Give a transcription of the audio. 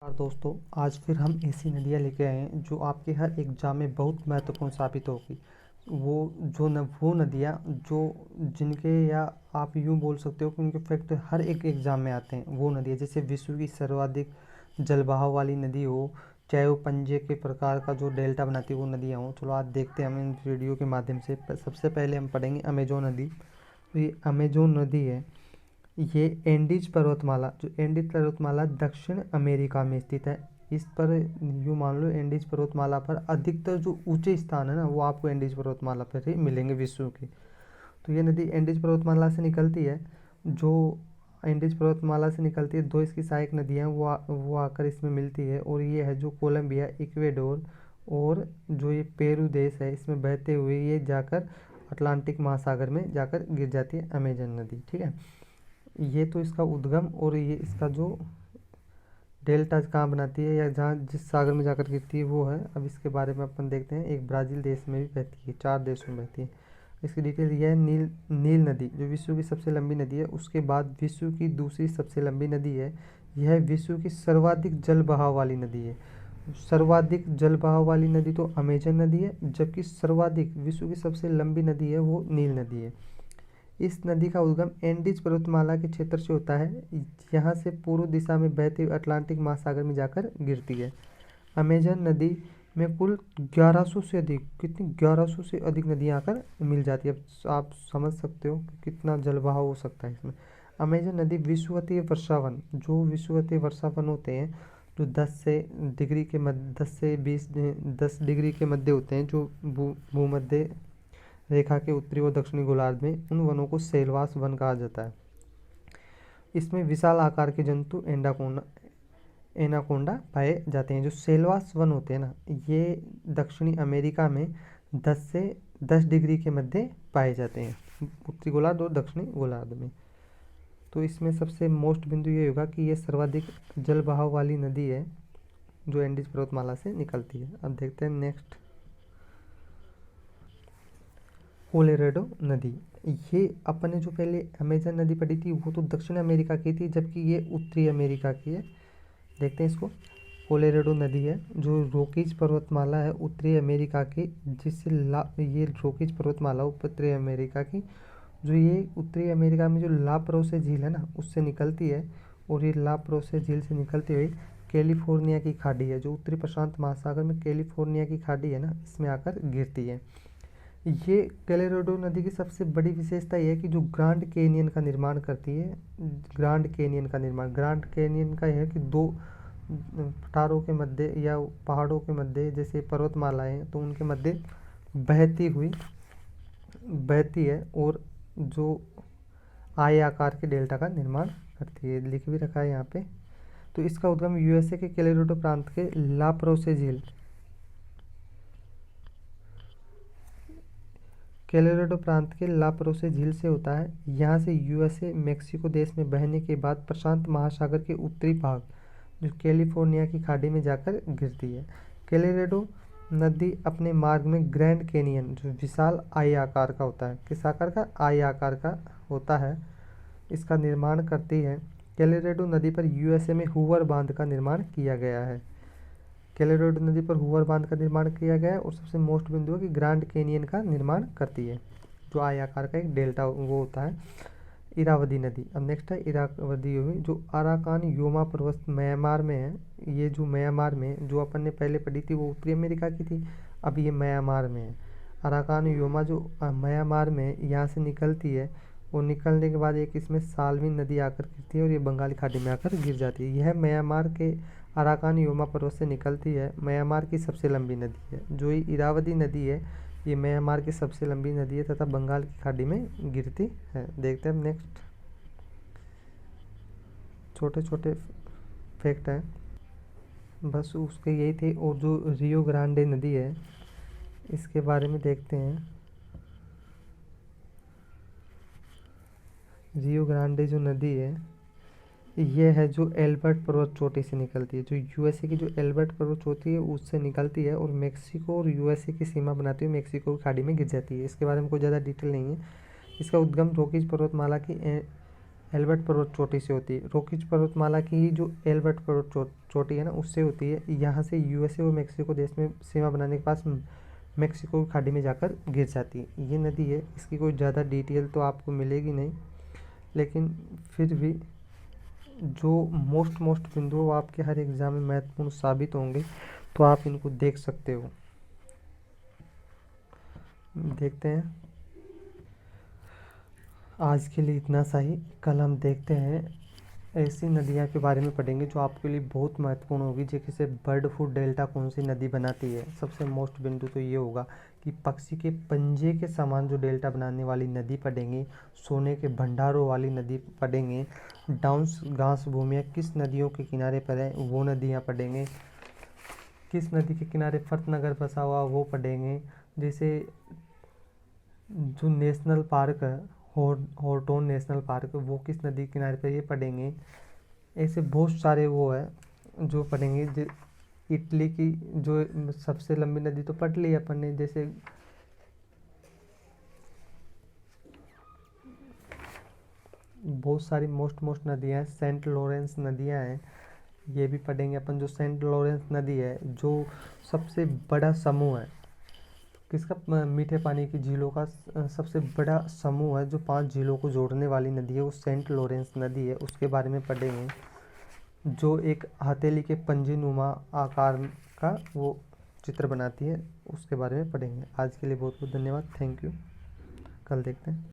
और दोस्तों, आज फिर हम ऐसी नदियाँ लेके आए हैं जो आपके हर एग्जाम में बहुत महत्वपूर्ण साबित होगी। वो नदियाँ जो जिनके या आप यूँ बोल सकते हो कि उनके फैक्ट हर एक एग्ज़ाम में आते हैं। वो नदियाँ जैसे विश्व की सर्वाधिक जलबहाव वाली नदी हो, चाहे वो पंजे के प्रकार का जो डेल्टा बनाती है वो नदियाँ हों। चलो आज देखते हैं हम इन वीडियो के माध्यम से। सबसे पहले हम पढ़ेंगे अमेजोन नदी। तो ये अमेजोन नदी है, ये एंडीज पर्वतमाला, जो एंडीज पर्वतमाला दक्षिण अमेरिका में स्थित है। इस पर यूँ मान लो एंडीज पर्वतमाला पर अधिकतर जो ऊंचे स्थान है ना वो आपको एंडीज पर्वतमाला पर ही मिलेंगे विश्व के। तो ये नदी एंडीज पर्वतमाला से निकलती है। जो एंडीज पर्वतमाला से निकलती है, दो इसकी सहायक नदियाँ वो आकर इसमें मिलती है। और ये है जो कोलंबिया, इक्वेडोर और जो ये पेरू देश है, इसमें बहते हुए ये जाकर अटलांटिक महासागर में जाकर गिर जाती है अमेजन नदी। ठीक है, ये तो इसका उद्गम और ये इसका जो डेल्टा कहाँ बनाती है या जहाँ जिस सागर में जाकर गिरती है वो है। अब इसके बारे में अपन देखते हैं। एक ब्राज़ील देश में भी बहती है, 4 देशों में बहती है। इसकी डिटेल यह है। नील नदी जो विश्व की सबसे लंबी नदी है, उसके बाद विश्व की दूसरी सबसे लंबी नदी है। यह विश्व की सर्वाधिक जल बहाव वाली नदी है। सर्वाधिक जल बहाव वाली नदी तो अमेजन नदी है, जबकि सर्वाधिक विश्व की सबसे लंबी नदी है वो नील नदी है। इस नदी का उद्गम एंडीज पर्वतमाला के क्षेत्र से होता है। यहाँ से पूर्व दिशा में बहते हुए अटलांटिक महासागर में जाकर गिरती है। अमेजन नदी में कुल 1100 से अधिक, कितनी 1100 से अधिक नदियाँ आकर मिल जाती है। अब आप समझ सकते हो कि कितना जलबहाव हो सकता है इसमें। अमेजन नदी विषुवतीय वर्षावन, जो विषुवतीय वर्षावन होते हैं जो 10 से 10 डिग्री के मध्य होते हैं, जो भूमध्य रेखा के उत्तरी और दक्षिणी गोलार्ध में, उन वनों को सेलवास वन कहा जाता है। इसमें विशाल आकार के जंतु एनाकोंडा पाए जाते हैं। जो सेलवास वन होते हैं ना, ये दक्षिणी अमेरिका में 10 डिग्री के मध्य पाए जाते हैं, उत्तरी गोलार्ध और दक्षिणी गोलार्ध में। तो इसमें सबसे मोस्ट बिंदु ये होगा कि ये सर्वाधिक जल बहाव वाली नदी है जो एंडीज पर्वतमाला से निकलती है। अब देखते हैं नेक्स्ट, कोलोराडो नदी। ये अपन ने जो पहले अमेजन नदी पढ़ी थी वो तो दक्षिण अमेरिका की थी, जबकि ये उत्तरी अमेरिका की है। देखते हैं इसको। कोलोराडो नदी है जो रॉकीज पर्वतमाला है उत्तरी अमेरिका की, जिससे ये रॉकीज पर्वतमाला उत्तरी अमेरिका की, जो ये उत्तरी अमेरिका में जो ला प्रोसे झील है ना उससे निकलती है। और ये ला प्रोसे झील से निकलती हुई कैलिफोर्निया की खाड़ी है, जो उत्तरी प्रशांत महासागर में कैलिफोर्निया की खाड़ी है ना, इसमें आकर गिरती है। ये कोलोराडो नदी की सबसे बड़ी विशेषता यह है कि जो ग्रांड कैनियन का निर्माण करती है। ग्रांड कैनियन का यह है कि दो पठारों के मध्य या पहाड़ों के मध्य, जैसे पर्वतमालाएं हैं तो उनके मध्य बहती है और जो आय आकार के डेल्टा का निर्माण करती है। लिख भी रखा है यहाँ पे। तो इसका उद्गम यूएसए के कोलोराडो प्रांत के ला प्रोसे झील, कोलोराडो प्रांत के ला प्रोसे झील से होता है। यहाँ से यूएसए मेक्सिको देश में बहने के बाद प्रशांत महासागर के उत्तरी भाग, जो कैलिफोर्निया की खाड़ी में जाकर गिरती है। कोलोराडो नदी अपने मार्ग में ग्रैंड कैनियन, जो विशाल आई आकार का होता है, किस आकार का, आई आकार का होता है, इसका निर्माण करती है। कोलोराडो नदी पर यूएसए में हूवर बांध का निर्माण किया गया है। कोलोराडो नदी पर हूवर बांध का निर्माण किया गया है। और सबसे मोस्ट बिंदु है कि ग्रैंड कैनियन का निर्माण करती है, जो आय आकार का एक डेल्टा वो होता है। इरावदी नदी। अब नेक्स्ट है इरावदी, जो अराकान योमा पर्वत म्यांमार में है। ये जो म्यांमार में जो अपन ने पहले पढ़ी थी वो उत्तरी अमेरिका की थी, अब ये म्यांमार में है। अराकान योमा जो म्यांमार में यहाँ से निकलती है, और निकलने के बाद एक इसमें साल्विन नदी आकर गिरती है और ये बंगाली खाड़ी में आकर गिर जाती है। यह म्यांमार के अराकान योमा पर्वत से निकलती है। म्यांमार की सबसे लंबी नदी है। जो ये इरावदी नदी है, ये म्यांमार की सबसे लंबी नदी है तथा बंगाल की खाड़ी में गिरती है। देखते हैं नेक्स्ट, छोटे छोटे फैक्ट हैं बस उसके यही थे। और जो रियो ग्रांडे नदी है इसके बारे में देखते हैं। रियो ग्रांडे जो नदी है ये है जो एल्बर्ट पर्वत चोटी से निकलती है। जो यूएसए की जो एल्बर्ट पर्वत चोटी है उससे निकलती है और मेक्सिको और यूएसए की सीमा बनाती हुई मेक्सिको की खाड़ी में गिर जाती है। इसके बारे में कोई ज़्यादा डिटेल नहीं है। इसका उद्गम रॉकीज पर्वतमाला की एल्बर्ट पर्वत चोटी से होती है। रॉकीज पर्वतमाला की जो एल्बर्ट पर्वत चोटी है ना, उससे होती है। यहाँ से यूएसए और मेक्सिको देश में सीमा बनाने के पास मेक्सिको की खाड़ी में जाकर गिर जाती है। ये नदी है, इसकी कोई ज़्यादा डिटेल तो आपको मिलेगी नहीं, लेकिन फिर भी जो मोस्ट बिंदु आपके हर एग्ज़ाम में महत्वपूर्ण साबित होंगे, तो आप इनको देख सकते हो। देखते हैं, आज के लिए इतना सा ही। कल हम देखते हैं ऐसी नदियाँ के बारे में पढ़ेंगे जो आपके लिए बहुत महत्वपूर्ण होगी, जैसे बर्ड फूड डेल्टा कौन सी नदी बनाती है। सबसे मोस्ट बिंदु तो ये होगा कि पक्षी के पंजे के समान जो डेल्टा बनाने वाली नदी पढ़ेंगे, सोने के भंडारों वाली नदी पढ़ेंगे, डाउन्स घास भूमियाँ किस नदियों के किनारे पर है वो नदियाँ पढ़ेंगे, किस नदी के किनारे फर्तनगर बसा हुआ वो पढ़ेंगे, जैसे जो नेशनल पार्क है हॉर्टोन नेशनल पार्क, वो किस नदी के किनारे पर ये पढ़ेंगे। ऐसे बहुत सारे वो है जो पढ़ेंगे। इटली की जो सबसे लंबी नदी तो पढ़ ली अपन ने, जैसे बहुत सारी मोस्ट नदियाँ हैं। सेंट लॉरेंस नदियाँ हैं, ये भी पढ़ेंगे अपन। जो सेंट लॉरेंस नदी है जो सबसे बड़ा समूह है किसका, मीठे पानी की झीलों का सबसे बड़ा समूह है, जो 5 झीलों को जोड़ने वाली नदी है, वो सेंट लॉरेंस नदी है। उसके बारे में पढ़ेंगे। जो एक हथेली के पंजेनुमा आकार का वो चित्र बनाती है, उसके बारे में पढ़ेंगे। आज के लिए बहुत बहुत धन्यवाद, थैंक यू। कल देखते हैं।